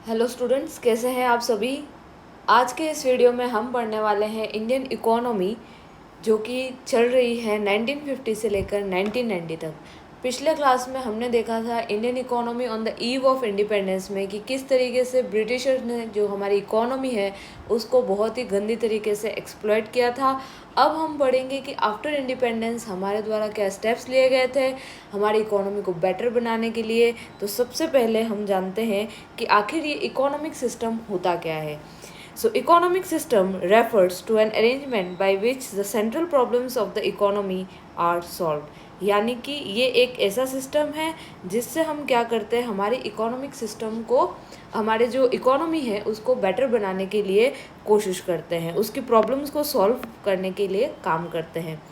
Hello students, कैसे हैं आप सभी। आज के इस वीडियो में हम पढ़ने वाले हैं इंडियन इकोनॉमी, जो कि चल रही है 1950 से लेकर 1990 तक। पिछले क्लास में हमने देखा था Indian economy on the eve of independence में कि किस तरीके से ब्रिटिशर्स ने जो हमारी इकोनॉमी है उसको बहुत ही गंदी तरीके से एक्सप्लॉइट किया था। अब हम पढ़ेंगे कि आफ्टर इंडिपेंडेंस हमारे द्वारा क्या स्टेप्स लिए गए थे हमारी इकोनॉमी को बेटर बनाने के लिए। तो सबसे पहले हम जानते हैं कि आखिर ये इकोनॉमिक सिस्टम होता क्या है। So, economic system refers to an arrangement by which the central problems of the economy are solved. यानी कि ये एक ऐसा सिस्टम है जिससे हम क्या करते हैं, हमारे इकोनॉमिक सिस्टम को, हमारे जो इकोनॉमी है उसको बेटर बनाने के लिए कोशिश करते हैं, उसकी प्रॉब्लम्स को सॉल्व करने के लिए काम करते हैं।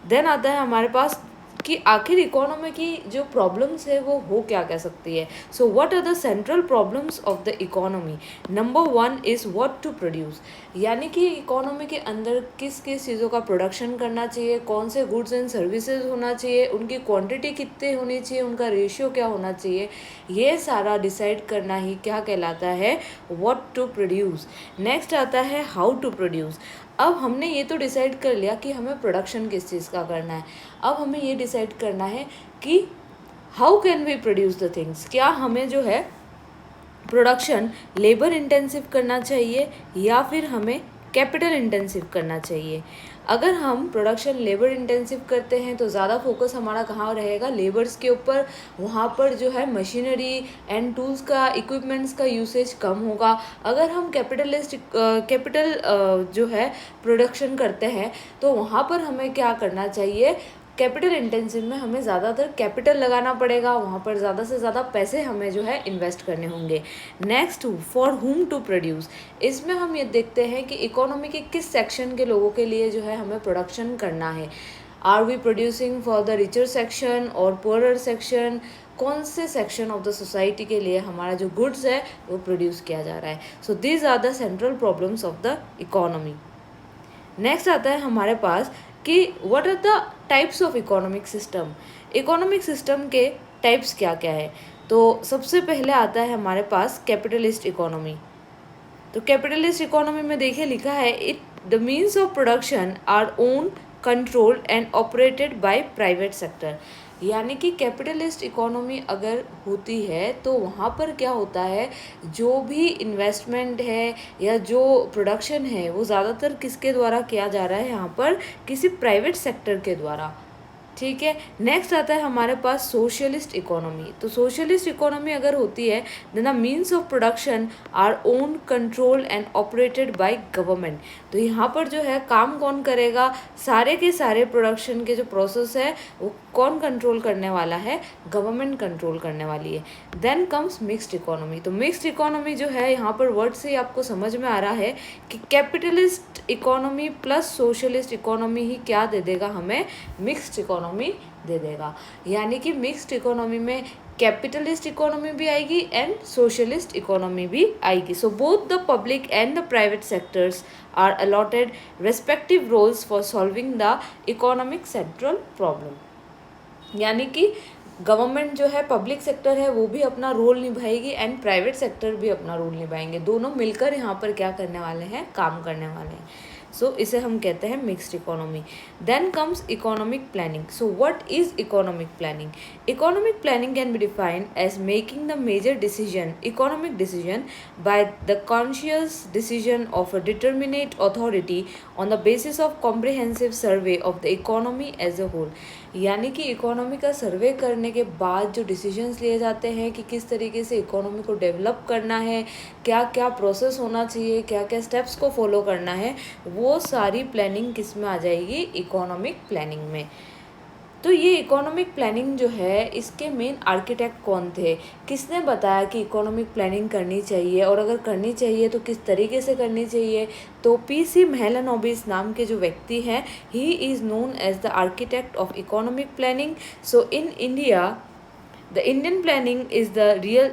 देन आता है हमारे पास कि आखिर इकोनॉमी की जो प्रॉब्लम्स है वो हो क्या कह सकती है। So what are the central problems of the economy. Number 1 is what to produce, यानी कि इकोनॉमी के अंदर किस किस चीज़ों का प्रोडक्शन करना चाहिए, कौन से गुड्स एंड सर्विसेज होना चाहिए, उनकी क्वांटिटी कितनी होनी चाहिए, उनका रेशियो क्या होना चाहिए, ये सारा डिसाइड करना ही क्या कहलाता है, व्हाट टू प्रोड्यूस। नेक्स्ट आता है हाउ टू प्रोड्यूस। अब हमने ये तो डिसाइड कर लिया कि हमें प्रोडक्शन किस चीज़ का करना है। अब हमें ये डिसाइड करना है कि how can we produce the things. क्या हमें जो है प्रोडक्शन लेबर इंटेंसिव करना चाहिए या फिर हमें कैपिटल इंटेंसिव करना चाहिए। अगर हम प्रोडक्शन लेबर इंटेंसिव करते हैं तो ज़्यादा फोकस हमारा कहाँ रहेगा, लेबर्स के ऊपर। वहाँ पर जो है मशीनरी एंड टूल्स का, इक्विपमेंट्स का यूसेज कम होगा। अगर हम कैपिटल जो है प्रोडक्शन करते हैं तो वहाँ पर हमें क्या करना चाहिए, कैपिटल इंटेंसिव में हमें ज़्यादातर कैपिटल लगाना पड़ेगा, वहाँ पर ज़्यादा से ज़्यादा पैसे हमें जो है इन्वेस्ट करने होंगे। Next, for whom to produce. इसमें हम ये देखते हैं कि इकोनॉमी के किस सेक्शन के लोगों के लिए जो है हमें प्रोडक्शन करना है। Are we producing for the richer section और पुअरर सेक्शन, कौन से सेक्शन ऑफ द सोसाइटी के लिए हमारा जो गुड्स है वो प्रोड्यूस किया जा रहा है। So these are the central problems of the economy. Next आता है हमारे पास कि what are the types of economic system. Economic system के टाइप्स क्या क्या है। तो सबसे पहले आता है हमारे पास कैपिटलिस्ट इकोनॉमी। तो कैपिटलिस्ट इकोनॉमी में देखिए लिखा है, it the means of production are own, controlled and operated by private sector. यानी कि कैपिटलिस्ट इकोनॉमी अगर होती है तो वहाँ पर क्या होता है, जो भी इन्वेस्टमेंट है या जो प्रोडक्शन है वो ज़्यादातर किसके द्वारा किया जा रहा है, यहाँ पर किसी प्राइवेट सेक्टर के द्वारा। ठीक है। नेक्स्ट आता है हमारे पास सोशलिस्ट इकोनॉमी। तो सोशलिस्ट इकोनॉमी अगर होती है, then the means of production are own, control and operated by government. तो यहाँ पर जो है काम कौन करेगा, सारे के सारे प्रोडक्शन के जो प्रोसेस है वो कौन कंट्रोल करने वाला है, गवर्नमेंट कंट्रोल करने वाली है। Then comes mixed economy. तो मिक्स्ड इकोनॉमी जो है, यहाँ पर वर्ड से ही आपको समझ में आ रहा है कि capitalist economy plus socialist economy ही क्या दे देगा हमें, मिक्स्ड इकोनॉमी दे देगा। यानी कि मिक्स्ड इकोनॉमी में कैपिटलिस्ट इकोनॉमी भी आएगी एंड सोशलिस्ट इकोनॉमी भी आएगी। So both the public and the private sectors are allotted respective roles for solving the economic central problem. यानी कि गवर्नमेंट जो है, पब्लिक सेक्टर है, वो भी अपना रोल निभाएगी एंड प्राइवेट सेक्टर भी अपना रोल निभाएंगे। दोनों मिलकर यहाँ पर क्या करने वाले हैं, काम करने वाले हैं। सो इसे हम कहते हैं mixed economy. Then comes economic planning. So what is economic planning. Economic planning can be defined as making the major decision, economic decision, by the conscious decision of a determinate authority on the basis of comprehensive survey of the economy as a whole. यानी कि economy का सर्वे करने के बाद जो decisions लिए जाते हैं कि किस तरीके से इकोनॉमी को डेवलप करना है, क्या क्या प्रोसेस होना चाहिए, क्या क्या स्टेप्स को फॉलो करना है, वो सारी प्लानिंग किस में आ जाएगी, इकोनॉमिक प्लानिंग में। तो ये इकोनॉमिक प्लानिंग जो है, इसके मेन आर्किटेक्ट कौन थे, किसने बताया कि इकोनॉमिक प्लानिंग करनी चाहिए और अगर करनी चाहिए तो किस तरीके से करनी चाहिए। तो पीसी महलनोबिस नाम के जो व्यक्ति हैं, he is known as the architect of economic planning. So in India the Indian planning is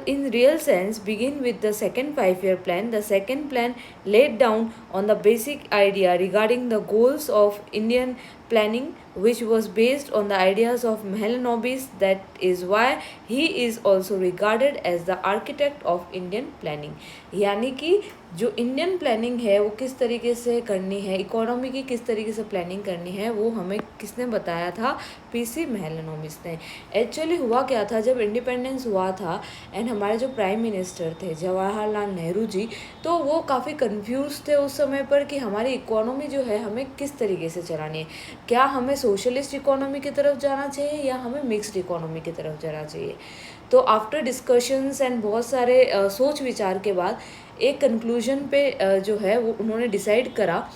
in real sense begin with the second 5-year plan. The second plan laid down on the basic idea regarding the goals of Indian planning which was based on the ideas of Mahalanobis. That is why he is also regarded as the architect of Indian planning. यानी कि जो Indian planning है वो किस तरीके से करनी है, इकोनॉमी की किस तरीके से प्लानिंग करनी है, वो हमें किसने बताया था? पीसी महलनोबिस ने। एक्चुअली हुआ क्या था, जब इंडिपेंडेंस हुआ था एंड हमारे जो प्राइम मिनिस्टर थे जवाहरलाल नेहरू जी, तो वो काफ़ी कंफ्यूज थे उस समय पर कि हमारी इकोनॉमी जो है हमें किस तरीके से चलानी है। क्या हमें सोशलिस्ट इकोनॉमी की तरफ जाना चाहिए या हमें मिक्स्ड इकोनॉमी की तरफ जाना चाहिए? तो आफ्टर डिस्कशंस एंड बहुत सारे सोच विचार के बाद एक कंक्लूजन पे जो है वो उन्होंने डिसाइड करा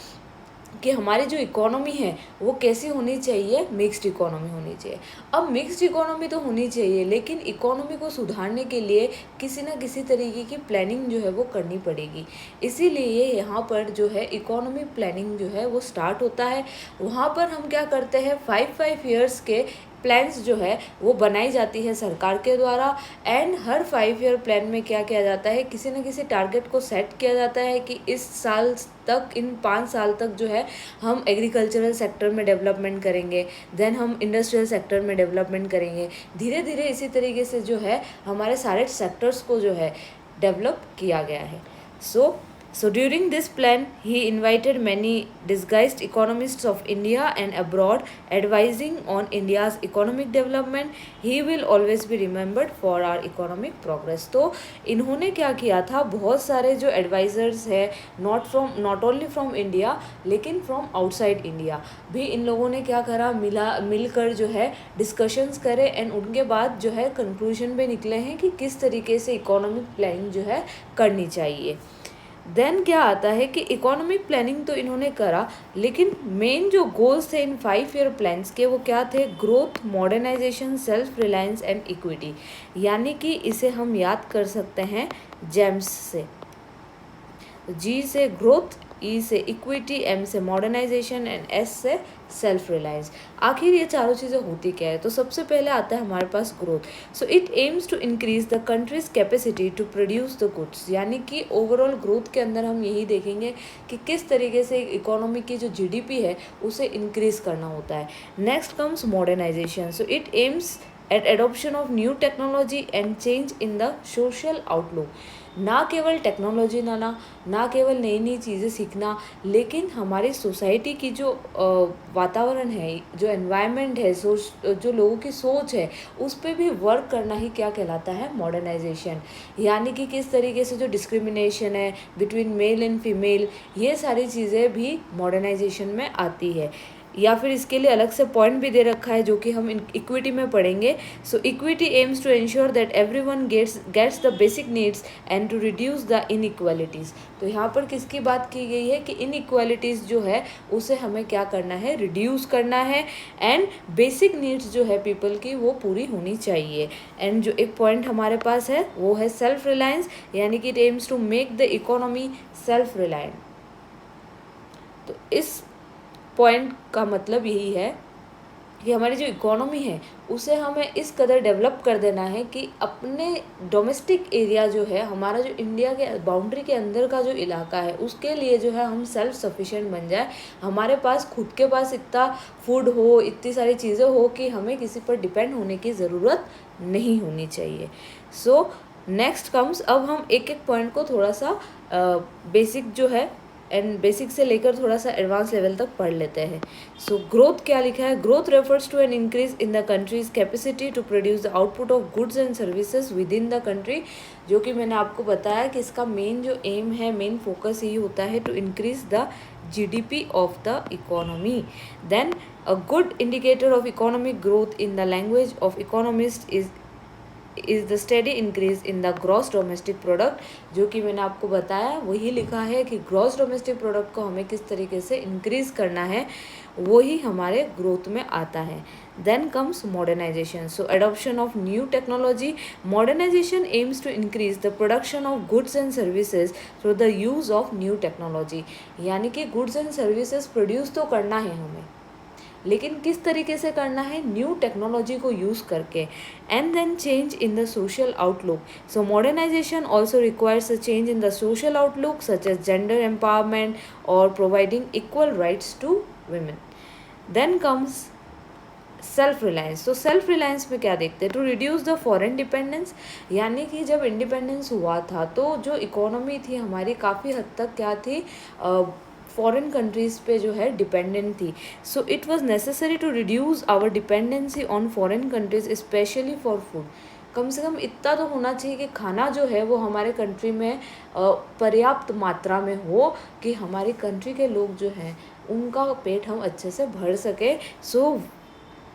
कि हमारी जो इकोनॉमी है वो कैसी होनी चाहिए, मिक्स्ड इकोनॉमी होनी चाहिए। अब मिक्स्ड इकोनॉमी तो होनी चाहिए, लेकिन इकोनॉमी को सुधारने के लिए किसी न किसी तरीके की प्लानिंग जो है वो करनी पड़ेगी। इसीलिए यहाँ पर जो है इकोनॉमी प्लानिंग जो है वो स्टार्ट होता है। वहाँ पर हम क्या करते हैं, 5 ईयर्स के प्लान्स जो है वो बनाई जाती है सरकार के द्वारा। एंड हर 5 ईयर प्लान में क्या किया जाता है, किसी न किसी टारगेट को सेट किया जाता है कि इस साल तक, इन 5 साल तक जो है हम एग्रीकल्चरल सेक्टर में डेवलपमेंट करेंगे, देन हम इंडस्ट्रियल सेक्टर में डेवलपमेंट करेंगे। धीरे धीरे इसी तरीके से जो है हमारे सारे सेक्टर्स को जो है डेवलप किया गया है। So during this plan, he invited many disguised economists of India and abroad, advising on India's economic development. He will always be remembered for our economic progress. तो इन्होंने क्या किया था, बहुत सारे जो एडवाइज़र्स है नॉट ओनली फ्रॉम इंडिया लेकिन फ्रॉम आउटसाइड इंडिया भी इन लोगों ने क्या करा, मिलकर जो है डिस्कशंस करे एंड उनके बाद जो है कंक्लूजन पे निकले हैं कि किस तरीके से इकोनॉमिक प्लानिंग जो है करनी चाहिए। देन क्या आता है कि इकोनॉमिक प्लानिंग तो इन्होंने करा, लेकिन मेन जो गोल्स थे इन 5 ईयर प्लान्स के वो क्या थे? Growth, modernisation, self reliance and equity. यानी कि इसे हम याद कर सकते हैं जेम्स से। जी से ग्रोथ, ई से इक्विटी, एम से मॉडर्नाइजेशन एंड एस से सेल्फ रिलायंस। आखिर ये चारों चीज़ें होती क्या है? तो सबसे पहले आता है हमारे पास growth. So it aims to increase the country's capacity to produce the goods. यानी कि ओवरऑल ग्रोथ के अंदर हम यही देखेंगे कि किस तरीके से इकोनॉमी की जो जीडीपी है उसे इंक्रीज करना होता है। Next comes modernisation. So it aims at adoption of new technology and change in the social outlook. ना केवल टेक्नोलॉजी लाना, ना केवल नई नई चीज़ें सीखना, लेकिन हमारी सोसाइटी की जो वातावरण है, जो एनवायरनमेंट है, जो लोगों की सोच है, उस पर भी वर्क करना ही क्या कहलाता है? मॉडर्नाइजेशन। यानी कि किस तरीके से जो डिस्क्रिमिनेशन है बिटवीन मेल एंड फीमेल, ये सारी चीज़ें भी मॉडर्नाइजेशन में आती है। या फिर इसके लिए अलग से पॉइंट भी दे रखा है जो कि हम इक्विटी में पढ़ेंगे। So equity aims to ensure that everyone gets the basic needs and to reduce the inequalities. तो यहाँ पर किसकी बात की गई है कि इनइक्वालिटीज़ जो है उसे हमें क्या करना है? रिड्यूस करना है एंड बेसिक नीड्स जो है पीपल की वो पूरी होनी चाहिए। एंड जो एक पॉइंट हमारे पास है वो है सेल्फ रिलायंस, यानी कि it aims to make the economy self reliant. तो इस पॉइंट का मतलब यही है कि हमारी जो इकोनॉमी है उसे हमें इस कदर डेवलप कर देना है कि अपने डोमेस्टिक एरिया जो है, हमारा जो इंडिया के बाउंड्री के अंदर का जो इलाका है, उसके लिए जो है हम सेल्फ सफिशिएंट बन जाए। हमारे पास खुद के पास इतना फूड हो, इतनी सारी चीज़ें हो कि हमें किसी पर डिपेंड होने की ज़रूरत नहीं होनी चाहिए। सो नेक्स्ट कम्स, अब हम एक एक पॉइंट को थोड़ा सा बेसिक जो है एंड बेसिक से लेकर थोड़ा सा एडवांस लेवल तक पढ़ लेते हैं। सो ग्रोथ क्या लिखा है? Growth refers to an increase in the country's capacity to produce the output of goods and services within the country. जो कि मैंने आपको बताया कि इसका मेन जो एम है, मेन फोकस यही होता है to increase the GDP of the economy. Then a good indicator of economic growth in the language of economist is the steady increase in the gross domestic product. जो कि मैंने आपको बताया वही लिखा है कि ग्रॉस डोमेस्टिक प्रोडक्ट को हमें किस तरीके से इंक्रीज करना है, वही हमारे ग्रोथ में आता है। Then comes modernisation. So adoption of new technology. Modernisation aims to increase the production of goods and services through the use of new technology. यानी कि गुड्स एंड सर्विसेज प्रोड्यूस तो करना है हमें, लेकिन किस तरीके से करना है? न्यू टेक्नोलॉजी को यूज़ करके। And then change in the social outlook. So modernisation also requires a change in the social outlook such as gender empowerment और providing equal rights to women. Then comes self reliance. तो self reliance में क्या देखते हैं, to reduce the foreign dependence, यानी कि जब independence हुआ था तो जो इकोनॉमी थी हमारी काफ़ी हद तक क्या थी, फॉरेन कंट्रीज़ पे जो है डिपेंडेंट थी। So it was necessary to reduce our dependency on foreign countries especially for food. कम से कम इतना तो होना चाहिए कि खाना जो है वो हमारे कंट्री में पर्याप्त मात्रा में हो कि हमारी कंट्री के लोग जो हैं उनका पेट हम अच्छे से भर सके।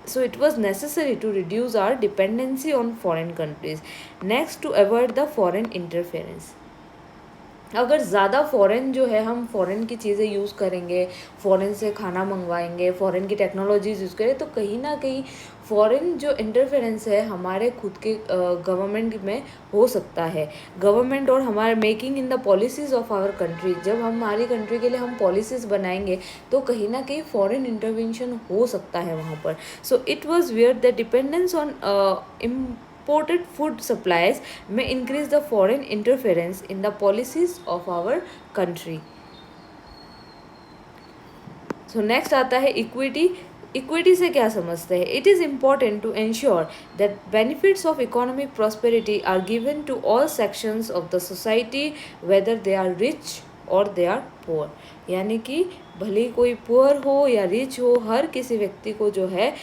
So it was necessary to reduce our dependency on foreign countries. Next, to avoid the foreign interference. अगर ज़्यादा फ़ॉरेन जो है, हम फ़ॉरेन की चीज़ें यूज़ करेंगे, फ़ॉरेन से खाना मंगवाएंगे, फ़ॉरेन की टेक्नोलॉजीज़ यूज़ करें, तो कहीं ना कहीं फ़ॉरेन जो इंटरफेरेंस है हमारे खुद के गवर्नमेंट में हो सकता है। गवर्नमेंट और हमारे making in the policies of our country, जब हमारी कंट्री के लिए हम पॉलिसीज़ बनाएंगे तो कहीं ना कहीं फ़ॉरेन इंटरवेंशन हो सकता है वहाँ पर। So it was where the dependence on imported food supplies may increase the foreign interference in the policies of our country. So next आता है equity. इक्विटी से क्या समझते हैं, it is important to ensure that benefits of economic prosperity are given to all sections of the society whether they are rich or they are poor. यानी कि भले ही कोई पुअर हो या रिच हो, हर किसी व्यक्ति को जो है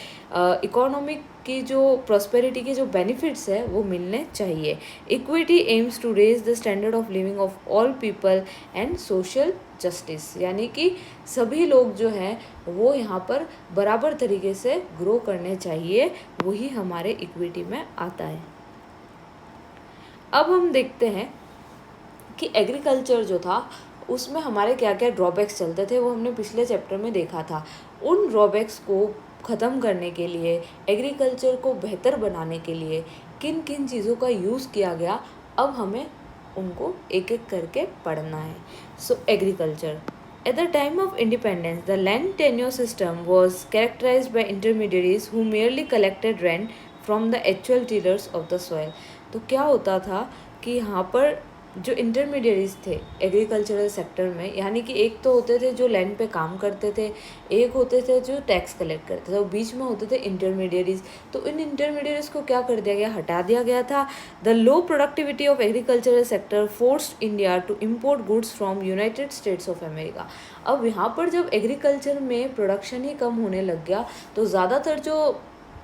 इकोनॉमिक की जो प्रॉस्पेरिटी के जो बेनिफिट्स है वो मिलने चाहिए। Equity aims to raise the standard of living of all people and social justice, यानी कि सभी लोग जो हैं वो यहाँ पर बराबर तरीके से ग्रो करने चाहिए, वही हमारे इक्विटी में आता है। अब हम देखते हैं कि एग्रीकल्चर जो था उसमें हमारे क्या क्या ड्रॉबैक्स चलते थे, वो हमने पिछले चैप्टर में देखा था। उन ड्रॉबैक्स को ख़त्म करने के लिए, एग्रीकल्चर को बेहतर बनाने के लिए किन किन चीज़ों का यूज़ किया गया, अब हमें उनको एक एक करके पढ़ना है। So agriculture, at the time of independence the land tenure system was characterised by intermediaries who merely collected rent from the actual tillers of the soil. तो क्या होता था कि यहाँ पर जो इंटरमीडिएरीज थे एग्रीकल्चरल सेक्टर में, यानी कि एक तो होते थे जो लैंड पे काम करते थे, एक होते थे जो टैक्स कलेक्ट करते थे, और बीच में होते थे इंटरमीडिएरीज। तो इन इंटरमीडिएरीज को क्या कर दिया गया, हटा दिया गया था। The low productivity of agricultural sector forced India to import goods from United States of America. अब यहाँ पर जब एग्रीकल्चर में प्रोडक्शन ही कम होने लग गया तो ज़्यादातर जो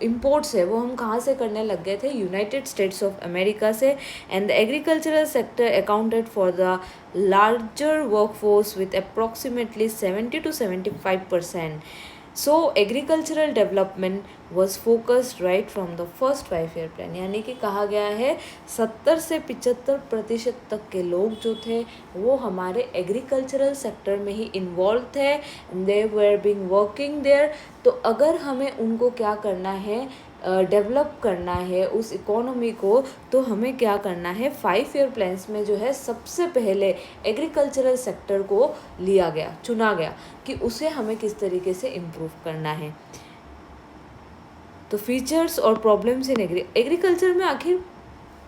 इम्पोर्ट्स है वो हम कहाँ से करने लग गए थे, यूनाइटेड स्टेट्स ऑफ अमेरिका से। And the agricultural sector accounted for the larger workforce with approximately 70 to 75%. So agricultural development was focused right from the first 5 year plan, यानी कि कहा गया है 70 से 75% तक के लोग जो थे वो हमारे एग्रीकल्चरल सेक्टर में ही इन्वॉल्व थे, दे वर बीइंग वर्किंग देयर। तो अगर हमें उनको क्या करना है, डेवलप करना है उस इकोनॉमी को, तो हमें क्या करना है, 5 year प्लान्स में जो है सबसे पहले एग्रीकल्चरल सेक्टर को लिया गया, चुना गया कि उसे हमें किस तरीके से इम्प्रूव करना है। तो फीचर्स और प्रॉब्लम्स इन एग्रीकल्चर में आखिर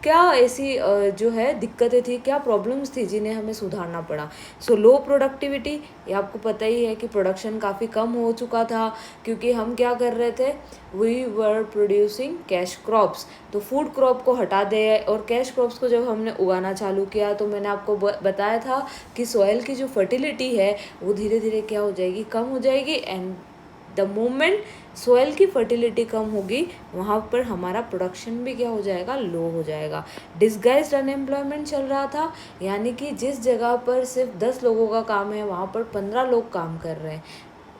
क्या ऐसी जो है दिक्कतें थी, क्या प्रॉब्लम्स थी जिन्हें हमें सुधारना पड़ा। सो लो प्रोडक्टिविटी, ये आपको पता ही है कि प्रोडक्शन काफ़ी कम हो चुका था, क्योंकि हम क्या कर रहे थे, we were producing cash crops. तो फूड क्रॉप को हटा दे और कैश क्रॉप्स को जब हमने उगाना चालू किया तो मैंने आपको बताया था कि सॉइल की जो फर्टिलिटी है वो धीरे धीरे क्या हो जाएगी, कम हो जाएगी। एंड द मोमेंट सोयल की फर्टिलिटी कम होगी वहाँ पर हमारा प्रोडक्शन भी क्या हो जाएगा, लो हो जाएगा। डिस्गाइज्ड अनएम्प्लॉयमेंट चल रहा था, यानी कि जिस जगह पर सिर्फ 10 लोगों का काम है वहाँ पर 15 लोग काम कर रहे हैं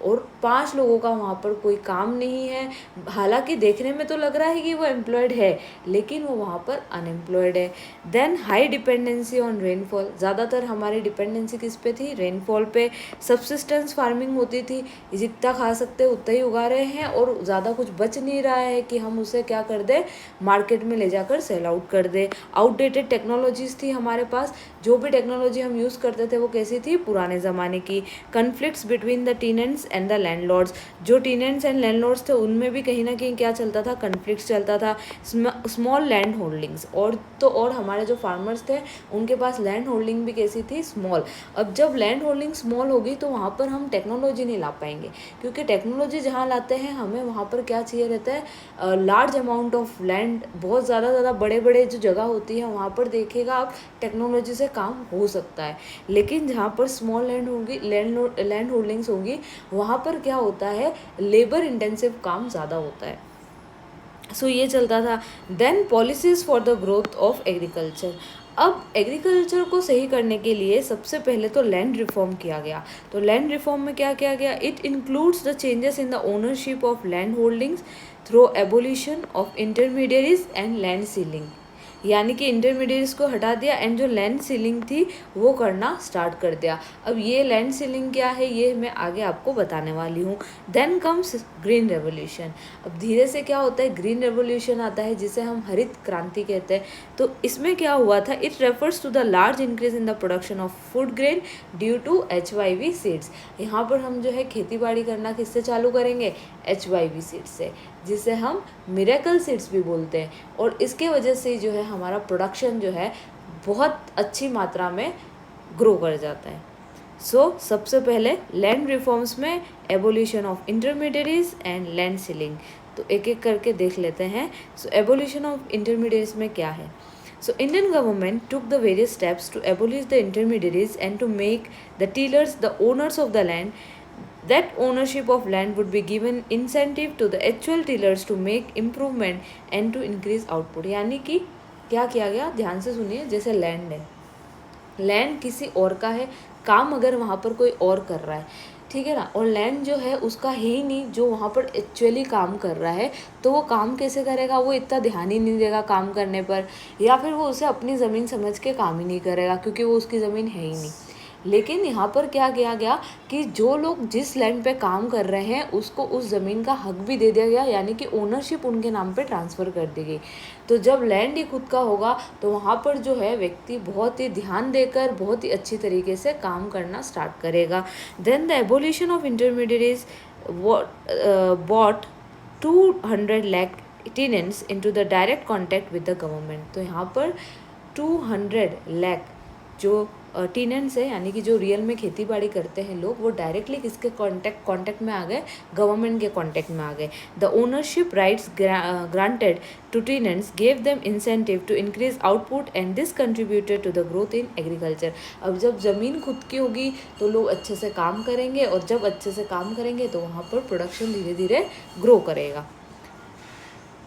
और 5 लोगों का वहाँ पर कोई काम नहीं है। हालांकि देखने में तो लग रहा है कि वो एम्प्लॉयड है, लेकिन वो वहाँ पर अनएम्प्लॉयड है। Then high dependency on rainfall, ज़्यादातर हमारी डिपेंडेंसी किस पे थी, रेनफॉल पे। सब्सिस्टेंस फार्मिंग होती थी, जितना खा सकते उतना ही उगा रहे हैं और ज़्यादा कुछ बच नहीं रहा है कि हम उसे क्या कर दे, मार्केट में ले जाकर सेल आउट कर दे। आउटडेटेड टेक्नोलॉजीज़ थी हमारे पास जो भी टेक्नोलॉजी हम यूज़ करते थे वो कैसी थी, पुराने ज़माने की। Conflicts between the tenants and the landlords, जो टीनेंट्स एंड लैंडलॉर्ड्स थे उनमें भी कहीं ना कहीं क्या चलता था, कन्फ्लिक्ट्स चलता था। स्मॉल लैंड होल्डिंग्स, और हमारे जो फार्मर्स थे उनके पास लैंड होल्डिंग भी कैसी थी, स्मॉल। अब जब लैंड होल्डिंग स्मॉल होगी तो वहाँ पर हम टेक्नोलॉजी नहीं ला पाएंगे, क्योंकि टेक्नोलॉजी जहाँ लाते हैं हमें वहाँ पर क्या चाहिए रहता है, लार्ज अमाउंट ऑफ लैंड, बहुत ज़्यादा बड़े बड़े जो जगह होती है वहाँ पर देखिएगा आप टेक्नोलॉजी से काम हो सकता है। लेकिन जहाँ पर स्मॉल लैंड होगी, लैंड होल्डिंग्स होगी, वहाँ पर क्या होता है, लेबर इंटेंसिव काम ज़्यादा होता है। सो ये चलता था। Then policies for the growth of agriculture. अब एग्रीकल्चर को सही करने के लिए सबसे पहले तो लैंड रिफॉर्म किया गया। तो लैंड रिफॉर्म में क्या किया गया, it includes the changes in the ownership of land holdings through abolition of intermediaries and land ceiling, यानी कि इंटरमीडिएट्स को हटा दिया एंड जो लैंड सीलिंग थी वो करना स्टार्ट कर दिया। अब ये लैंड सीलिंग क्या है ये मैं आगे आपको बताने वाली हूँ। Then comes green revolution. अब धीरे से क्या होता है, ग्रीन रेवोल्यूशन आता है जिसे हम हरित क्रांति कहते हैं। तो इसमें क्या हुआ था, it refers to the large increase in the production of food grain due to HYV seeds. यहाँ पर हम जो है खेती बाड़ी करना किससे चालू करेंगे, HYV सीड्स से, जिसे हम मिरेकल सीड्स भी बोलते हैं। और इसके वजह से जो है हमारा प्रोडक्शन जो है बहुत अच्छी मात्रा में ग्रो कर जाता है। सबसे पहले लैंड रिफॉर्म्स में abolition of intermediaries and land ceiling, तो एक एक करके देख लेते हैं। एबोलिशन ऑफ इंटरमीडिएरीज में क्या है, Indian government took the various steps to abolish the intermediaries and to make the tillers the owners of the land. That ownership of land would be given incentive to the actual tillers to make improvement and to increase output। यानी कि क्या किया गया, ध्यान से सुनिए। जैसे land है, लैंड किसी और का है, काम अगर वहाँ पर कोई और कर रहा है, ठीक है ना, और लैंड जो है उसका है ही नहीं जो वहाँ पर एक्चुअली काम कर रहा है, तो वो काम कैसे करेगा, वो इतना ध्यान ही नहीं देगा काम करने पर, या फिर वो उसे अपनी ज़मीन समझ के काम ही नहीं करेगा क्योंकि वो उसकी ज़मीन है ही नहीं। लेकिन यहाँ पर क्या किया गया कि जो लोग जिस लैंड पे काम कर रहे हैं उसको उस ज़मीन का हक भी दे दिया गया, यानी कि ओनरशिप उनके नाम पे ट्रांसफ़र कर दी गई। तो जब लैंड ही खुद का होगा तो वहाँ पर जो है व्यक्ति बहुत ही ध्यान देकर बहुत ही अच्छी तरीके से काम करना स्टार्ट करेगा। Then the abolition of intermediaries brought 200 lakh tenants into the direct contact with the government। तो यहाँ पर 200 लाख जो टीनेंट्स है, यानी कि जो रियल में खेती बाड़ी करते हैं लोग, वो डायरेक्टली किसके कांटेक्ट में आ गए, गवर्नमेंट के कांटेक्ट में आ गए। The ownership rights granted to tenants gave them incentive to increase output and this contributed to the growth in agriculture. अब जब ज़मीन खुद की होगी तो लोग अच्छे से काम करेंगे, और जब अच्छे से काम करेंगे तो वहाँ पर प्रोडक्शन धीरे धीरे ग्रो करेगा।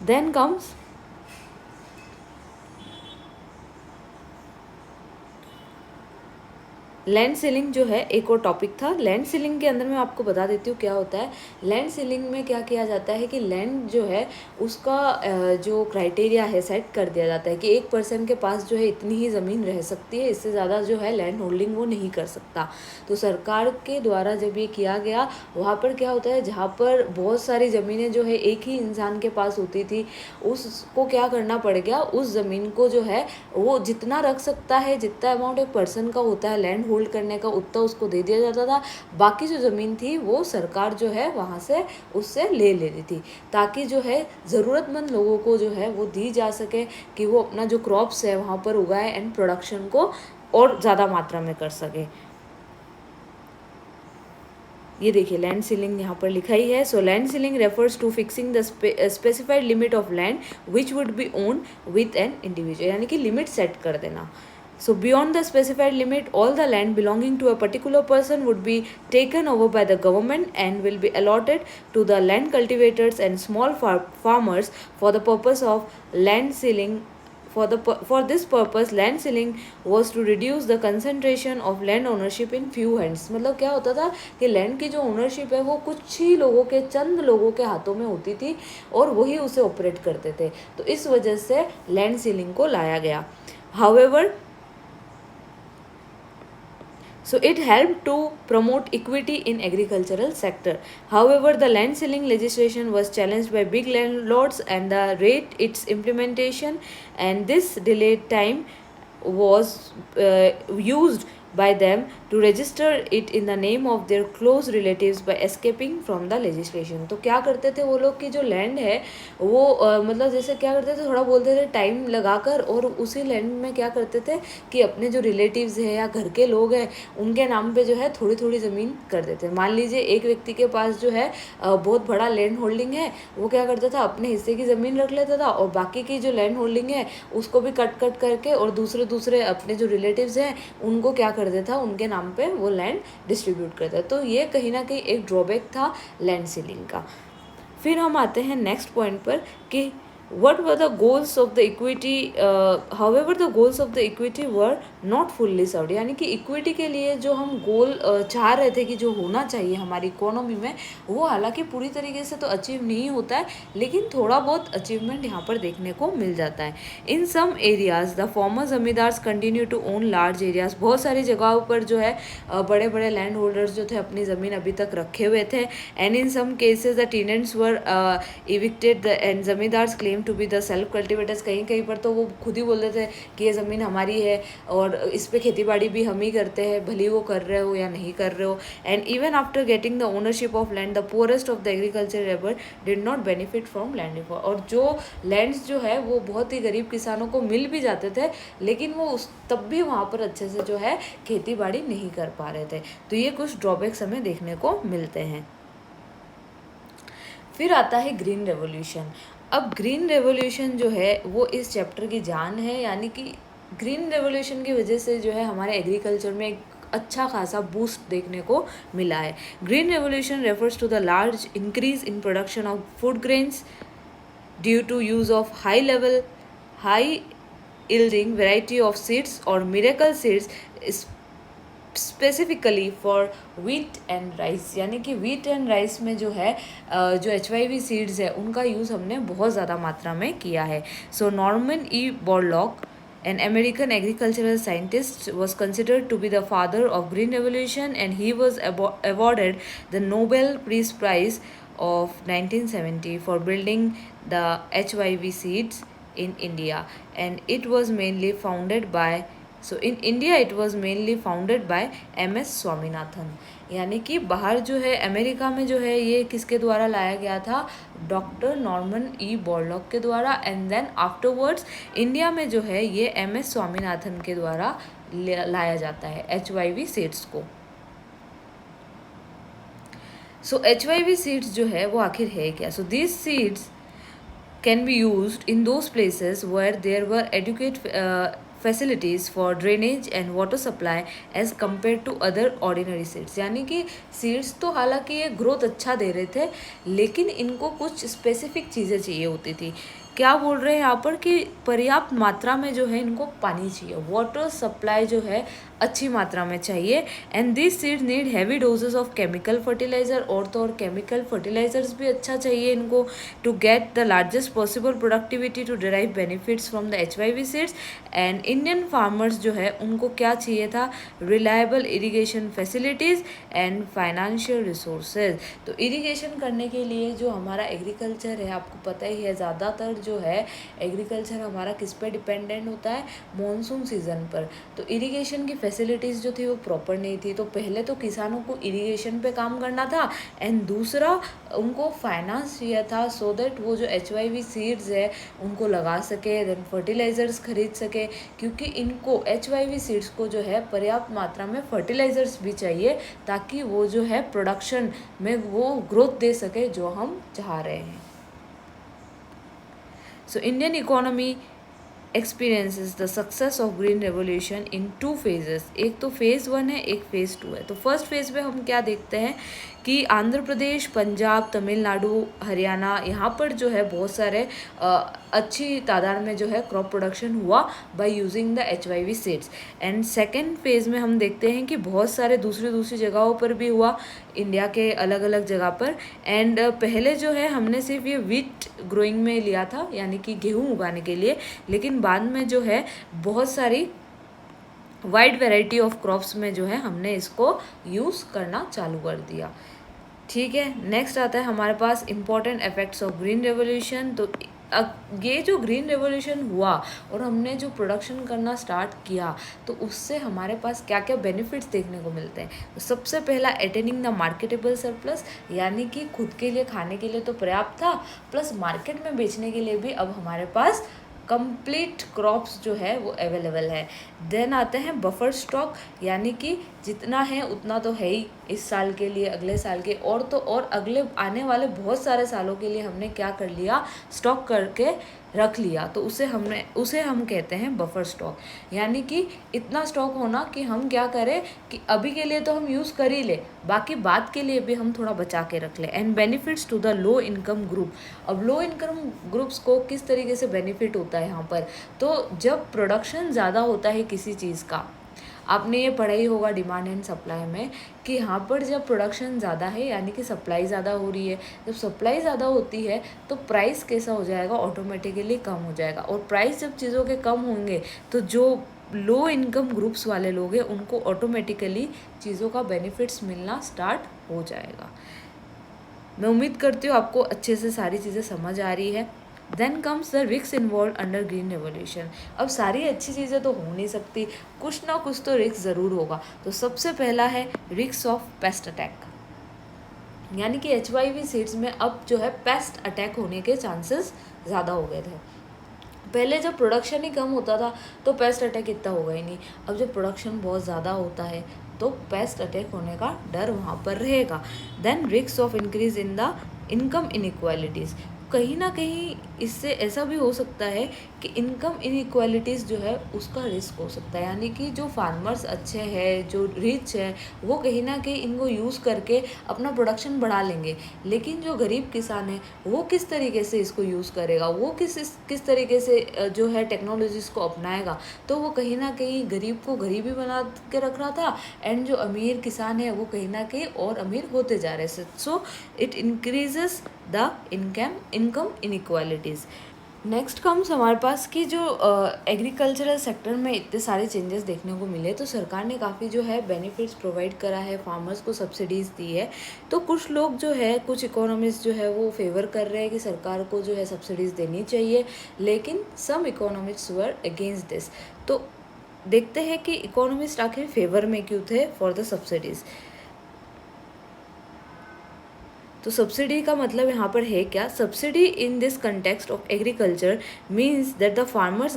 देन कम्स लैंड सीलिंग, जो है एक और टॉपिक था। लैंड सीलिंग के अंदर मैं आपको बता देती हूँ क्या होता है। लैंड सीलिंग में क्या किया जाता है कि लैंड जो है उसका जो क्राइटेरिया है सेट कर दिया जाता है कि एक पर्सन के पास जो है इतनी ही ज़मीन रह सकती है, इससे ज़्यादा जो है लैंड होल्डिंग वो नहीं कर सकता। तो सरकार के द्वारा जब ये किया गया, वहाँ पर क्या होता है, जहाँ पर बहुत सारी ज़मीनें जो है एक ही इंसान के पास होती थी, उसको क्या करना पड़ गया, उस ज़मीन को जो है वो जितना रख सकता है, जितना अमाउंट एक पर्सन का होता है लैंड होल्ड करने का, उतना उसको दे दिया जाता था। बाकी जो ज़मीन थी वो सरकार जो है वहाँ से उससे ले लेती थी, ताकि जो है ज़रूरतमंद लोगों को जो है वो दी जा सके कि वो अपना जो क्रॉप्स है वहाँ पर उगाए एंड प्रोडक्शन को और ज़्यादा मात्रा में कर सके। ये देखिए लैंड सीलिंग यहाँ पर लिखा ही है। So land ceiling refers to fixing the specified limit of land which would be own with an individual, यानी कि लिमिट सेट कर देना। So beyond the specified limit, all the land belonging to a particular person would be taken over by the government and will be allotted to the land cultivators and small farmers for the purpose of land sealing. For this purpose, land sealing was to reduce the concentration of land ownership in few hands। मतलब क्या होता था कि land की जो ownership है वो कुछ ही लोगों के, चंद लोगों के हाथों में होती थी और वही उसे ऑपरेट करते थे। तो इस वजह से लैंड सीलिंग को लाया गया। However, so it helped to promote equity in agricultural sector. However, the land sealing legislation was challenged by big landlords and the rate its implementation, and this delayed time was used by them to register it in the name of their close relatives by escaping from the legislation। तो क्या करते थे वो लोग कि जो land है वो मतलब जैसे क्या करते थे, थोड़ा बोलते थे टाइम लगाकर, और उसी लैंड में क्या करते थे कि अपने जो रिलेटिव्स हैं या घर के लोग हैं उनके नाम पे जो है थोड़ी थोड़ी ज़मीन कर देते। मान लीजिए एक व्यक्ति के पास जो है बहुत बड़ा लैंड होल्डिंग है, वो क्या करता था अपने हिस्से की ज़मीन रख लेता था और बाकी की जो लैंड होल्डिंग है उसको भी कट कट करके और दूसरे दूसरे अपने जो रिलेटिव्स हैं उनको क्या कर देता, उनके नाम पे वो लैंड डिस्ट्रीब्यूट करता। तो ये कहीं ना कहीं एक ड्रॉबैक था लैंड सीलिंग का। फिर हम आते हैं नेक्स्ट पॉइंट पर कि what were the goals of the equity, however the goals of the equity were not fully served। यानी कि इक्विटी के लिए जो हम गोल चाह रहे थे कि जो होना चाहिए हमारी इकोनॉमी में, वो हालांकि पूरी तरीके से तो अचीव नहीं होता है, लेकिन थोड़ा बहुत अचीवमेंट यहाँ पर देखने को मिल जाता है। In some areas the former zamindars continue to own large areas. बहुत सारी जगहों पर जो है बड़े बड़े लैंड होल्डर्स जो थे अपनी ज़मीन अभी तक रखे हुए थे। And in some cases the tenants were evicted and zamindars claim to be the self cultivators. कहीं कहीं पर तो वो खुद ही बोल देते हैं कि ये ज़मीन हमारी है और इस पे खेती बाड़ी भी हम ही करते हैं, भले वो कर रहे हो या नहीं कर रहे हो। And even after getting the ownership of land the poorest of the agriculture labour did not benefit from land reform. और जो लैंड्स जो है वो बहुत ही गरीब किसानों को मिल भी जाते थे, लेकिन वो उस तब भी वहाँ पर अच्छे से जो है खेती बाड़ी नहीं कर पा रहे थे। तो ये कुछ ड्रॉबैक्स हमें देखने को मिलते हैं। फिर आता है ग्रीन रेवोल्यूशन। अब ग्रीन रेवोल्यूशन जो है वो इस चैप्टर की जान है, यानी कि ग्रीन रेवोल्यूशन की वजह से जो है हमारे एग्रीकल्चर में एक अच्छा खासा बूस्ट देखने को मिला है। Green revolution refers to the large increase in production of food grains due to use of high yielding variety of seeds or miracle seeds specifically for wheat and rice. यानी कि वीट एंड राइस में जो है जो HYV seeds है उनका use हमने बहुत ज़्यादा मात्रा में किया है। So Norman E Borlaug, an American agricultural scientist, was considered to be the father of Green Revolution, and he was awarded the Nobel Peace Prize of 1970 for building the HYV seeds in India, and it was mainly founded by in India it was mainly founded by MS Swaminathan. यानी कि बाहर जो है America में जो है ये किसके द्वारा लाया गया था, डॉक्टर नॉर्मन ई बोरलॉग के द्वारा। एंड देन आफ्टरवर्ड्स इंडिया में जो है ये MS स्वामीनाथन के द्वारा लाया जाता है HYV सीड्स को। सो HYV सीड्स जो है वो आखिर है क्या? So these seeds can be used in those places where there were adequate facilities for drainage and water supply as compared to other ordinary seeds। यानी कि सीड्स तो हालांकि ये ग्रोथ अच्छा दे रहे थे, लेकिन इनको कुछ स्पेसिफिक चीज़ें चाहिए होती थी। क्या बोल रहे हैं यहाँ पर कि पर्याप्त मात्रा में जो है इनको पानी चाहिए, वाटर सप्लाई जो है अच्छी मात्रा में चाहिए। And this seeds need heavy doses of chemical fertiliser, और तो और केमिकल फर्टिलाइजर्स भी अच्छा चाहिए इनको to get the largest possible productivity to derive benefits from the HYV seeds. And Indian farmers जो है उनको क्या चाहिए था, reliable irrigation facilities and financial resources. तो इरिगेशन करने के लिए जो हमारा एग्रीकल्चर है, आपको पता ही है ज़्यादातर जो है एग्रीकल्चर हमारा किस पे डिपेंडेंट होता है, मॉनसून सीजन पर। तो इरिगेशन की फैसिलिटीज़ जो थी वो प्रॉपर नहीं थी। तो पहले तो किसानों को इरिगेशन पे काम करना था, एंड दूसरा उनको फाइनेंस चाहिए था सो दैट वो जो HYV सीड्स है उनको लगा सके, देन फर्टिलाइज़र्स खरीद सके, क्योंकि इनको HYV सीड्स को जो है पर्याप्त मात्रा में फर्टिलाइज़र्स भी चाहिए ताकि वो जो है प्रोडक्शन में वो ग्रोथ दे सके जो हम चाह रहे हैं। So Indian economy experiences the success of green revolution in 2 phases। एक तो phase 1 है, एक phase 2 है। तो फर्स्ट फेज़ में हम क्या देखते हैं कि आंध्र प्रदेश, पंजाब, तमिलनाडु, हरियाणा, यहाँ पर जो है बहुत सारे अच्छी तादाद में जो है क्रॉप प्रोडक्शन हुआ by using the HYV seeds. And second phase में हम देखते हैं कि बहुत सारे दूसरी जगहों पर भी हुआ, इंडिया के अलग अलग जगह पर। एंड पहले जो है हमने सिर्फ ये वीट ग्रोइंग में लिया था, यानी कि गेहूँ उगाने के लिए, लेकिन बाद में जो है बहुत सारी वाइड वैरायटी ऑफ क्रॉप्स में जो है हमने इसको यूज़ करना चालू कर दिया। ठीक है, नेक्स्ट आता है हमारे पास important effects of green revolution. तो ये जो ग्रीन रेवोल्यूशन हुआ और हमने जो प्रोडक्शन करना स्टार्ट किया, तो उससे हमारे पास क्या क्या बेनिफिट्स देखने को मिलते हैं। तो सबसे पहला, अटेनिंग द मार्केटेबल सरप्लस, यानी कि खुद के लिए खाने के लिए तो पर्याप्त था, प्लस मार्केट में बेचने के लिए भी अब हमारे पास कंप्लीट क्रॉप्स जो है वो अवेलेबल है। देन आते हैं बफर स्टॉक, यानी कि जितना है उतना तो है ही इस साल के लिए, अगले साल के, और तो और अगले आने वाले बहुत सारे सालों के लिए हमने क्या कर लिया, स्टॉक करके रख लिया। तो उसे हम कहते हैं बफर स्टॉक, यानी कि इतना स्टॉक होना कि हम क्या करें कि अभी के लिए तो हम यूज़ कर ही ले, बाकी बाद के लिए भी हम थोड़ा बचा के रख लें। And benefits to the low income group. अब लो इनकम ग्रुप्स को किस तरीके से बेनिफिट होता है यहाँ पर, तो जब प्रोडक्शन ज़्यादा होता है किसी चीज़ का, आपने ये पढ़ा ही होगा डिमांड एंड सप्लाई में, कि यहाँ पर जब प्रोडक्शन ज़्यादा है यानी कि सप्लाई ज़्यादा हो रही है, जब सप्लाई ज़्यादा होती है तो प्राइस कैसा हो जाएगा, ऑटोमेटिकली कम हो जाएगा। और प्राइस जब चीज़ों के कम होंगे तो जो लो इनकम ग्रुप्स वाले लोग हैं उनको ऑटोमेटिकली चीज़ों का बेनिफिट्स मिलना स्टार्ट हो जाएगा। मैं उम्मीद करती हूँ आपको अच्छे से सारी चीज़ें समझ आ रही है। Then comes the risk involve under green revolution. अब सारी अच्छी चीज़ें तो हो नहीं सकती, कुछ ना कुछ तो रिस्क ज़रूर होगा। तो सबसे पहला है रिस्क ऑफ पेस्ट अटैक, यानी कि HIV सीड्स में अब जो है पेस्ट अटैक होने के चांसेस ज़्यादा हो गए थे। पहले जब प्रोडक्शन ही कम होता था तो पेस्ट अटैक इतना होगा ही नहीं, अब जब प्रोडक्शन बहुत ज़्यादा होता है तो पेस्ट अटैक होने का डर वहाँ पर रहेगा। Then risk of increase in the income inequalities, कहीं ना कहीं इससे ऐसा भी हो सकता है कि इनकम इनइक्वालिटीज़ जो है उसका रिस्क हो सकता है, यानी कि जो फार्मर्स अच्छे हैं, जो रिच है, वो कहीं ना कहीं इनको यूज़ करके अपना प्रोडक्शन बढ़ा लेंगे, लेकिन जो गरीब किसान है वो किस तरीके से इसको यूज़ करेगा, वो किस तरीके से जो है टेक्नोलॉजीज़ को अपनाएगा, तो वो कहीं ना कहीं गरीब को गरीब ही बना के रख रहा था, एंड जो अमीर किसान है वो कहीं ना कहीं और अमीर होते जा रहे हैं। So it increases the income inequalities. Next comes हमारे पास कि जो एग्रीकल्चरल सेक्टर में इतने सारे चेंजेस देखने को मिले, तो सरकार ने काफ़ी जो है बेनिफिट्स प्रोवाइड करा है, फार्मर्स को सब्सिडीज़ दी है। तो कुछ लोग जो है, कुछ इकोनॉमिस्ट जो है वो फेवर कर रहे हैं कि सरकार को जो है सब्सिडीज़ देनी चाहिए, लेकिन सम इकोनॉमिस्ट्स वर अगेंस्ट दिस। तो देखते हैं कि इकोनॉमिस्ट आखिर फेवर में क्यों थे फॉर द सब्सिडीज़। तो सब्सिडी का मतलब यहाँ पर है क्या, subsidy in this context of agriculture means that the farmers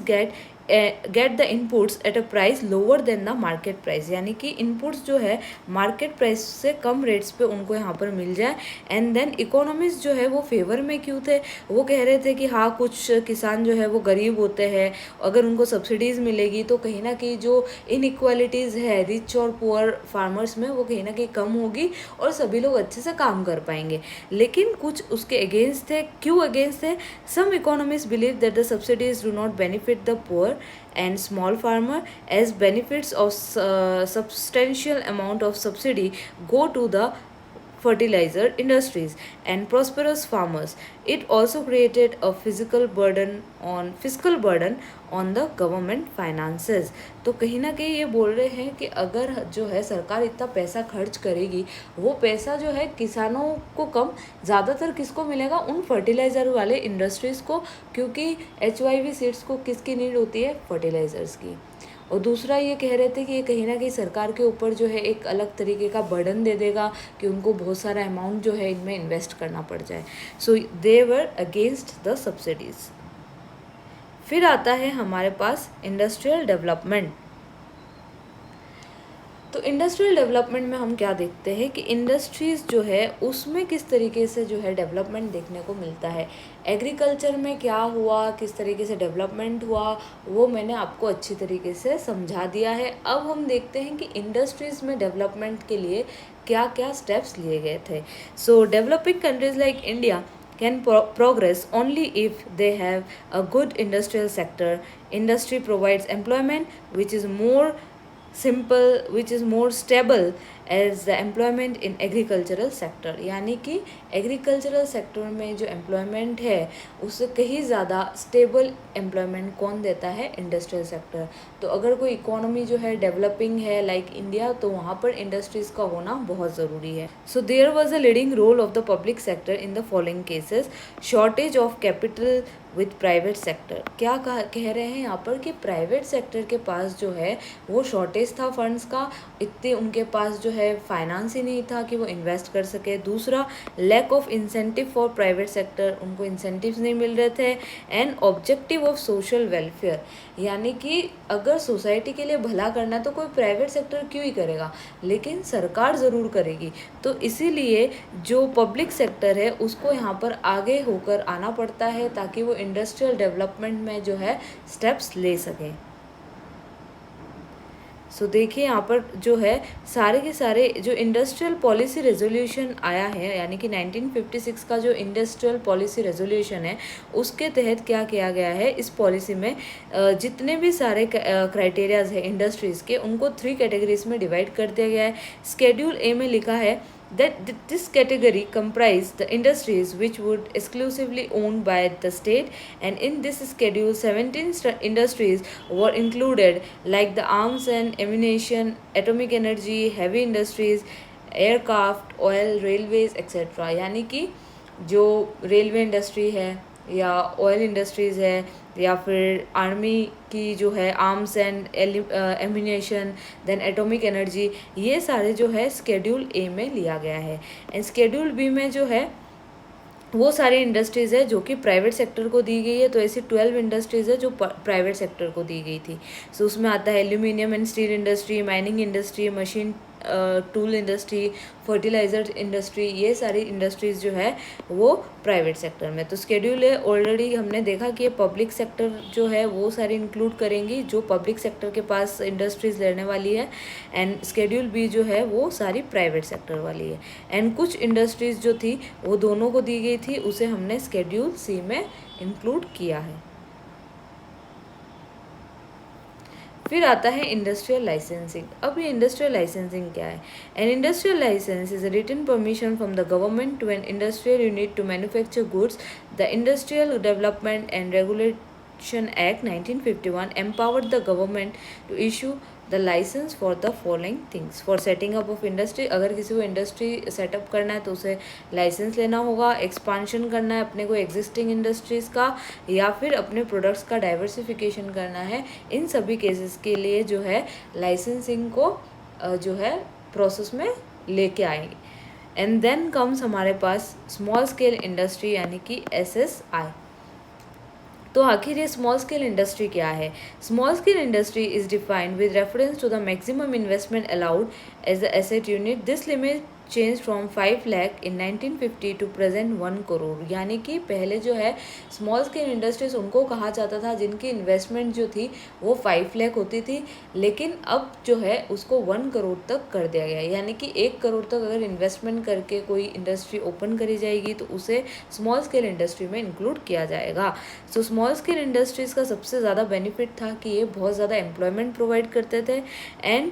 get the inputs at a price lower than the market price, यानी कि इनपुट्स जो है मार्केट प्राइस से कम रेट्स पे उनको यहाँ पर मिल जाए। एंड देन इकोनॉमिस्ट जो है वो फेवर में क्यों थे, वो कह रहे थे कि हाँ कुछ किसान जो है वो गरीब होते हैं, अगर उनको सब्सिडीज़ मिलेगी तो कहीं ना कहीं जो इनइक्वालिटीज़ है रिच और पुअर फार्मर्स में वो कहीं ना कहीं कम होगी और सभी लोग अच्छे से काम कर पाएंगे। लेकिन कुछ उसके अगेंस्ट थे, क्यों अगेंस्ट थे, some economist believe that the subsidies do not benefit the poor and small farmer, as benefits of substantial amount of subsidy go to the fertilizer industries and prosperous farmers. It also created a fiscal burden on the government finances. तो कहीं ना कहीं ये बोल रहे हैं कि अगर जो है सरकार इतना पैसा खर्च करेगी, वो पैसा जो है किसानों को कम, ज़्यादातर किसको मिलेगा, उन फर्टिलाइज़र वाले इंडस्ट्रीज़ को, क्योंकि HIV सीड्स को किसकी नीड होती है, फर्टिलाइज़र्स की। और दूसरा ये कह रहे थे कि ये कहीं ना कहीं सरकार के ऊपर जो है एक अलग तरीके का बर्डन दे देगा कि उनको बहुत सारा अमाउंट जो है इनमें इन्वेस्ट करना पड़ जाए। सो दे वर अगेंस्ट द सब्सिडीज़। फिर आता है हमारे पास इंडस्ट्रियल डेवलपमेंट। तो इंडस्ट्रियल डेवलपमेंट में हम क्या देखते हैं कि इंडस्ट्रीज़ जो है उसमें किस तरीके से जो है डेवलपमेंट देखने को मिलता है। एग्रीकल्चर में क्या हुआ, किस तरीके से डेवलपमेंट हुआ, वो मैंने आपको अच्छी तरीके से समझा दिया है। अब हम देखते हैं कि इंडस्ट्रीज़ में डेवलपमेंट के लिए क्या क्या स्टेप्स लिए गए थे। So developing countries like India can progress only if they have a good industrial sector. Industry provides employment which is more stable as the employment in agricultural sector, यानी कि एग्रीकल्चरल सेक्टर में जो employment है उससे कहीं ज़्यादा stable employment कौन देता है, इंडस्ट्रियल सेक्टर। तो अगर कोई इकोनॉमी जो है डेवलपिंग है लाइक इंडिया, तो वहाँ पर इंडस्ट्रीज़ का होना बहुत ज़रूरी है। So there was a leading role of the public sector in the following cases: shortage of capital with private sector. क्या कह रहे हैं यहाँ पर कि प्राइवेट सेक्टर के पास जो है वो शॉर्टेज था फंड्स का, इतने उनके पास जो है फाइनेंस ही नहीं था कि वो इन्वेस्ट कर सके। दूसरा, lack of incentive for private sector, उनको इंसेंटिव्स नहीं मिल रहे थे। And objective of social welfare, यानी कि अगर सोसाइटी के लिए भला करना है तो कोई प्राइवेट सेक्टर क्यों ही करेगा, लेकिन सरकार ज़रूर करेगी। तो इसीलिए जो पब्लिक सेक्टर है उसको यहाँ पर आगे होकर आना पड़ता है ताकि वो इंडस्ट्रियल डेवलपमेंट में जो है स्टेप्स ले सकें। सो देखिए यहाँ पर जो है सारे के सारे जो इंडस्ट्रियल पॉलिसी रेजोल्यूशन आया है, यानी कि 1956 का जो इंडस्ट्रियल पॉलिसी रेजोल्यूशन है उसके तहत क्या किया गया है, इस पॉलिसी में जितने भी सारे क्राइटेरियाज है इंडस्ट्रीज़ के, उनको 3 कैटेगरीज में डिवाइड कर दिया गया है। स्केड्यूल ए में लिखा है that this category comprise the industries which would exclusively owned by the state, and in this schedule 17 industries were included, like the arms and ammunition, atomic energy, heavy industries, aircraft, oil, railways etc. यानी कि जो railway industry है या oil industries है या फिर army की जो है arms and ammunition, then atomic energy, ये सारे जो है स्केड्यूल ए में लिया गया है। एंड स्केड्यूल बी में जो है वो सारी इंडस्ट्रीज़ है जो कि प्राइवेट सेक्टर को दी गई है। तो ऐसी 12 इंडस्ट्रीज़ है जो प्राइवेट सेक्टर को दी गई थी। सो उसमें आता है aluminium and steel industry, mining industry, machine tool industry, fertiliser industry, ये सारी इंडस्ट्रीज़ जो है वो प्राइवेट सेक्टर में। तो स्केड्यूल है ऑलरेडी हमने देखा कि ये पब्लिक सेक्टर जो है वो सारी इंक्लूड करेंगी, जो पब्लिक सेक्टर के पास इंडस्ट्रीज़ लेने वाली है। एंड स्केड्यूल बी जो है वो सारी प्राइवेट सेक्टर वाली है। एंड कुछ इंडस्ट्रीज़ जो थी वो दोनों को दी गई थी, उसे हमने स्केड्यूल सी में इंक्लूड किया है। फिर आता है इंडस्ट्रियल लाइसेंसिंग। अब ये इंडस्ट्रियल लाइसेंसिंग क्या है? An industrial licence is a written permission from the government to an industrial unit to manufacture goods. The industrial development and regulation act 1951 empowered the government to issue the licence for the following things. For setting up of industry, अगर किसी को industry setup करना है तो उसे licence लेना होगा। Expansion करना है अपने को एग्जिस्टिंग इंडस्ट्रीज़ का, या फिर अपने प्रोडक्ट्स का डाइवर्सिफिकेशन करना है, इन सभी केसेस के लिए जो है लाइसेंसिंग को जो है प्रोसेस में लेके आएंगे। एंड देन कम्स हमारे पास स्मॉल स्केल इंडस्ट्री यानी कि SSI। तो आखिर ये स्मॉल स्केल इंडस्ट्री क्या है? Small scale industry is defined with reference to the maximum investment allowed as the asset unit. This limit change from 5 lakh in 1950 to present 1 crore. यानी कि पहले जो है स्मॉल स्केल इंडस्ट्रीज उनको कहा जाता था जिनकी इन्वेस्टमेंट जो थी वो 5 लाख होती थी, लेकिन अब जो है उसको 1 करोड़ तक कर दिया गया। यानी कि 1 करोड़ तक अगर इन्वेस्टमेंट करके कोई इंडस्ट्री ओपन करी जाएगी तो उसे स्मॉल स्केल इंडस्ट्री में इंक्लूड किया जाएगा। सो स्मॉल स्केल इंडस्ट्रीज़ का सबसे ज़्यादा बेनिफिट था कि ये बहुत ज़्यादा एम्प्लॉयमेंट प्रोवाइड करते थे। एंड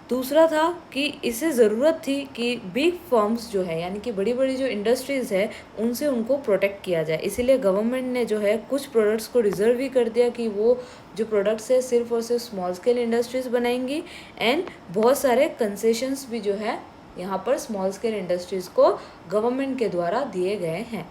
दूसरा था कि इसे ज़रूरत थी कि बिग फर्म्स जो है यानी कि बड़ी बड़ी जो इंडस्ट्रीज़ है उनसे उनको प्रोटेक्ट किया जाए। इसीलिए गवर्नमेंट ने जो है कुछ प्रोडक्ट्स को रिजर्व भी कर दिया कि वो जो प्रोडक्ट्स है सिर्फ और सिर्फ स्मॉल स्केल इंडस्ट्रीज़ बनाएंगी। एंड बहुत सारे कंसेशंस भी जो है यहाँ पर स्मॉल स्केल इंडस्ट्रीज़ को गवर्नमेंट के द्वारा दिए गए हैं।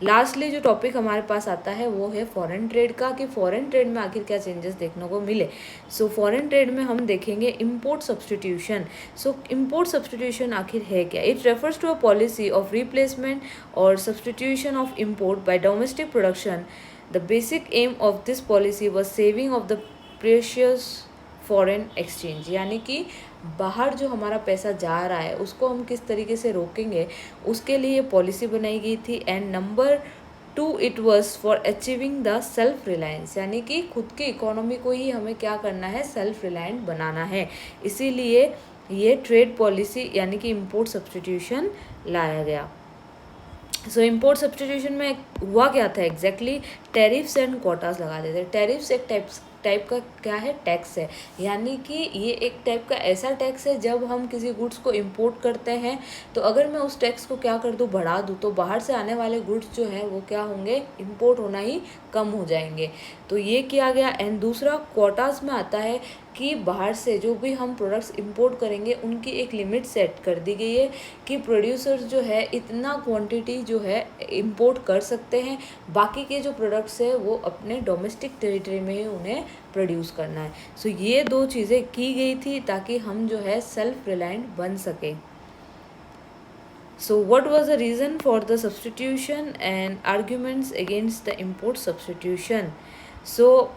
लास्टली जो टॉपिक हमारे पास आता है वो है फॉरेन ट्रेड का, कि फॉरेन ट्रेड में आखिर क्या चेंजेस देखने को मिले। सो फॉरेन ट्रेड में हम देखेंगे import substitution. So import substitution आखिर है क्या? It refers to a policy of replacement और substitution of import by domestic production. The basic aim of this policy was saving of the precious foreign exchange. यानी कि बाहर जो हमारा पैसा जा रहा है उसको हम किस तरीके से रोकेंगे, उसके लिए ये पॉलिसी बनाई गई थी। And number 2 it was for achieving the self reliance, यानी कि खुद की इकोनॉमी को ही हमें क्या करना है, सेल्फ रिलायंट बनाना है। इसीलिए ये ट्रेड पॉलिसी यानी कि इंपोर्ट सब्सटीट्यूशन लाया गया। सो इम्पोर्ट सब्सटीट्यूशन में हुआ क्या था एग्जैक्टली? टैरिफ्स एंड कोटास लगा देते। टैरिफ्स एक टाइप का क्या है, टैक्स है। यानी कि ये एक टाइप का ऐसा टैक्स है जब हम किसी गुड्स को इंपोर्ट करते हैं तो अगर मैं उस टैक्स को क्या कर दूँ, बढ़ा दूँ, तो बाहर से आने वाले गुड्स जो है वो क्या होंगे, इंपोर्ट होना ही कम हो जाएंगे। तो ये किया गया। एंड दूसरा कोटास में आता है कि बाहर से जो भी हम प्रोडक्ट्स इंपोर्ट करेंगे उनकी एक लिमिट सेट कर दी गई है कि प्रोड्यूसर्स जो है इतना क्वांटिटी जो है इंपोर्ट कर सकते हैं, बाकी के जो प्रोडक्ट्स है वो अपने डोमेस्टिक टेरिटरी में ही उन्हें प्रोड्यूस करना है। सो ये 2 चीज़ें की गई थी ताकि हम जो है सेल्फ रिलायंट बन सकें। So what was the reason for the substitution and arguments against the import substitution? So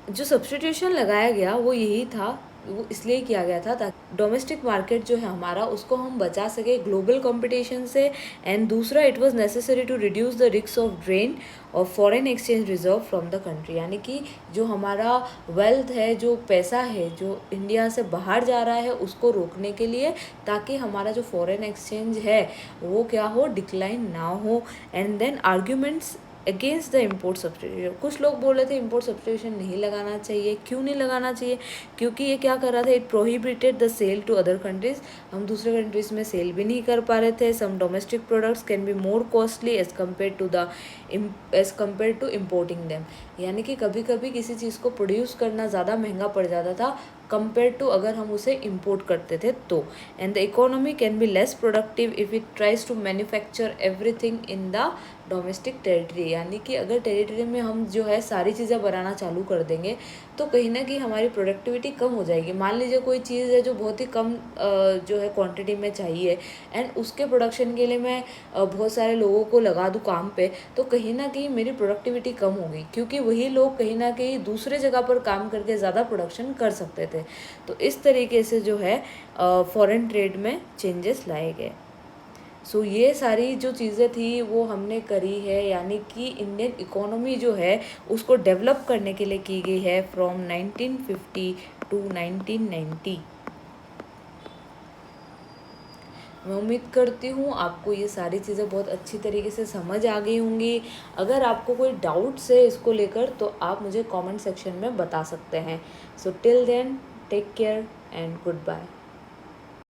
जो सब्स्टिट्यूशन लगाया गया वो यही था, वो इसलिए किया गया था ताकि डोमेस्टिक मार्केट जो है हमारा उसको हम बचा सके ग्लोबल कंपटीशन से। एंड दूसरा, it was necessary to reduce the risk of drain of foreign exchange reserve from the country, यानी कि जो हमारा वेल्थ है, जो पैसा है जो इंडिया से बाहर जा रहा है उसको रोकने के लिए, ताकि हमारा जो फॉरेन एक्सचेंज है वो क्या हो, डिक्लाइन ना हो। And then arguments against the import substitution. कुछ लोग बोल रहे थे इम्पोर्ट सब्स्टिट्यूशन नहीं लगाना चाहिए। क्यों नहीं लगाना चाहिए? क्योंकि ये क्या कर रहा था, it prohibited the sale to other countries. हम दूसरे कंट्रीज़ में सेल भी नहीं कर पा रहे थे। Some domestic products can be more costly as compare to importing them, यानी कि कभी कभी किसी चीज़ को प्रोड्यूस करना ज़्यादा महंगा पड़ जाता था कंपेयर टू अगर हम उसे इम्पोर्ट करते थे तो। And the economy can be less productive if it tries to manufacture everything in the domestic territory, यानी कि अगर टेरिटरी में हम जो है सारी चीज़ें बनाना चालू कर देंगे तो कहीं ना कहीं हमारी प्रोडक्टिविटी कम हो जाएगी। मान लीजिए कोई चीज़ है जो बहुत ही कम जो है क्वांटिटी में चाहिए एंड उसके प्रोडक्शन के लिए मैं बहुत सारे लोगों को लगा दूँ काम पे, तो कहीं ना कहीं मेरी प्रोडक्टिविटी कम होगी, क्योंकि वही लोग कहीं ना कहीं दूसरे जगह पर काम करके ज़्यादा प्रोडक्शन कर सकते थे। तो इस तरीके से जो है फॉरेन ट्रेड में चेंजेस लाए गए। सो ये सारी जो चीज़ें थी वो हमने करी है, यानी कि इंडियन इकोनॉमी जो है उसको डेवलप करने के लिए की गई है फ्रॉम 1950 टू 1990। मैं उम्मीद करती हूँ आपको ये सारी चीज़ें बहुत अच्छी तरीके से समझ आ गई होंगी। अगर आपको कोई डाउट्स है इसको लेकर तो आप मुझे कमेंट सेक्शन में बता सकते हैं। So till then, take care and good bye.